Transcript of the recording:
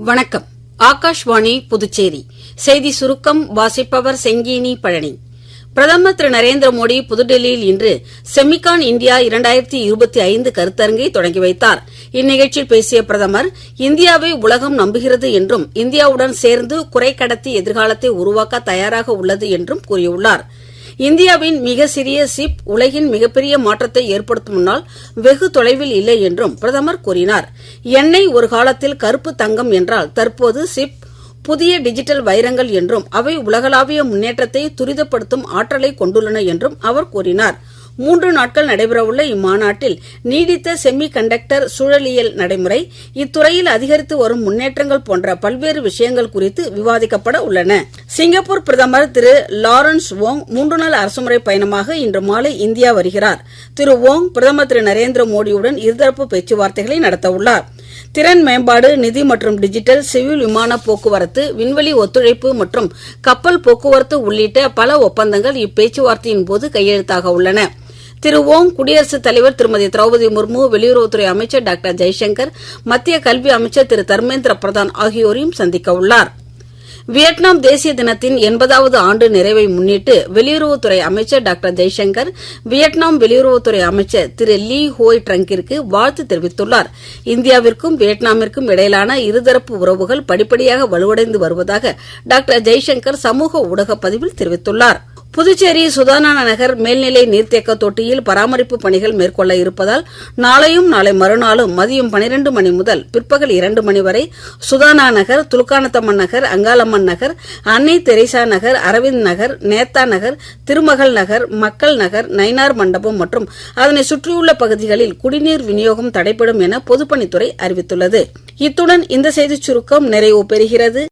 வணக்கம். ஆகாஷ்வாணி புதுச்சேரி செய்தி சுருக்கம் வாசிப்பவர் செங்கீனி பழனி. பிரதமர் திரு நரேந்திர மோடி புதுடெல்லியில் இன்று செமிகான் இந்தியா 2025 கருத்தரங்கை தொடங்கி வைத்தார். இந்நிகழ்ச்சியில் பேசிய பிரதமர், இந்தியாவை உலகம் நம்புகிறது என்றும் இந்தியாவுடன் சேர்ந்து குறைக்கடத்தி எதிர்காலத்தை உருவாக்க தயாராக உள்ளது என்றும் கூறியுள்ளார். இந்தியாவின் மிக சிறிய சிப் உலகின் மிகப்பெரிய மாற்றத்தை ஏற்படுத்தும் முன்னால் வெகு தொலைவில் இல்லை என்றும் பிரதமர் கூறினார். எண்ணெய் ஒரு காலத்தில் கருப்பு தங்கம் என்றால் தற்போது சிப் புதிய டிஜிட்டல் வைரங்கள் என்றும் அவை உலகளாவிய முன்னேற்றத்தை துரிதப்படுத்தும் ஆற்றலை கொண்டுள்ளன என்றும் அவர் கூறினார். 3 நாட்கள் நடைபெறவுள்ள இம்மாநாட்டில் நீடித்த செமி கண்டக்டர் சூழலியல் நடைமுறை, இத்துறையில் அதிகரித்து வரும் முன்னேற்றங்கள் போன்ற பல்வேறு விஷயங்கள் குறித்து விவாதிக்கப்பட உள்ளன. சிங்கப்பூர் பிரதமர் திரு லாரன்ஸ் வோங் 3 நாள் அரசுமுறை பயணமாக இன்று மாலை இந்தியா வருகிறார். திரு வோங் பிரதமர் திரு நரேந்திர மோடியுடன் இருதரப்பு பேச்சுவார்த்தைகளை நடத்தவுள்ளார். திறன் மேம்பாடு, நிதி மற்றும் டிஜிட்டல், சிவில் விமான போக்குவரத்து, விண்வெளி ஒத்துழைப்பு மற்றும் கப்பல் போக்குவரத்து உள்ளிட்ட பல ஒப்பந்தங்கள் இப்பேச்சுவார்த்தையின் போது கையெழுத்தாக உள்ளன. திரு வோங் குடியரசுத் தலைவர் திருமதி திரௌபதி முர்மு, வெளியுறவுத்துறை அமைச்சர் டாக்டர் ஜெய்சங்கர், மத்திய கல்வி அமைச்சர் திரு தர்மேந்திர பிரதான் ஆகியோரையும் சந்திக்க உள்ளார். வியட்நாம் தேசிய தினத்தின் 80வது ஆண்டு நிறைவை முன்னிட்டு வெளியுறவுத்துறை அமைச்சர் டாக்டர் ஜெய்சங்கர் வியட்நாம் வெளியுறவுத்துறை அமைச்சர் திரு லீ ஹோய் ட்ரங்கிற்கு வாழ்த்து தெரிவித்துள்ளார். இந்தியாவிற்கும் வியட்நாமிற்கும் இடையிலான இருதரப்பு உறவுகள் படிப்படியாக வலுவடைந்து வருவதாக டாக்டர் ஜெய்சங்கர் சமூக ஊடக பதிவில் தெரிவித்துள்ளார். புதுச்சேரி சுதானா நகர் மேல்நிலை நீர்த்தேக்க தொட்டியில் பராமரிப்பு பணிகள் மேற்கொள்ள இருப்பதால் நாளையும் நாளை மறுநாளும் மதியம் 12 மணி முதல் பிற்பகல் 2 மணி வரை சுதானா நகர், துலுக்கானத்தம்மன் நகர், அங்காளம்மன் நகர், அன்னை தெரேசா நகர், அரவிந்த் நகர், நேத்தா நகர், திருமகள் நகர், மக்கள் நகர், நயினார் மண்டபம் மற்றும் அதனை சுற்றியுள்ள பகுதிகளில் குடிநீர் விநியோகம் தடைபடும் என பொதுப்பணித்துறை அறிவித்துள்ளது. இத்துடன் இந்த செய்திச் சுருக்கம் நிறைவு பெறுகிறது.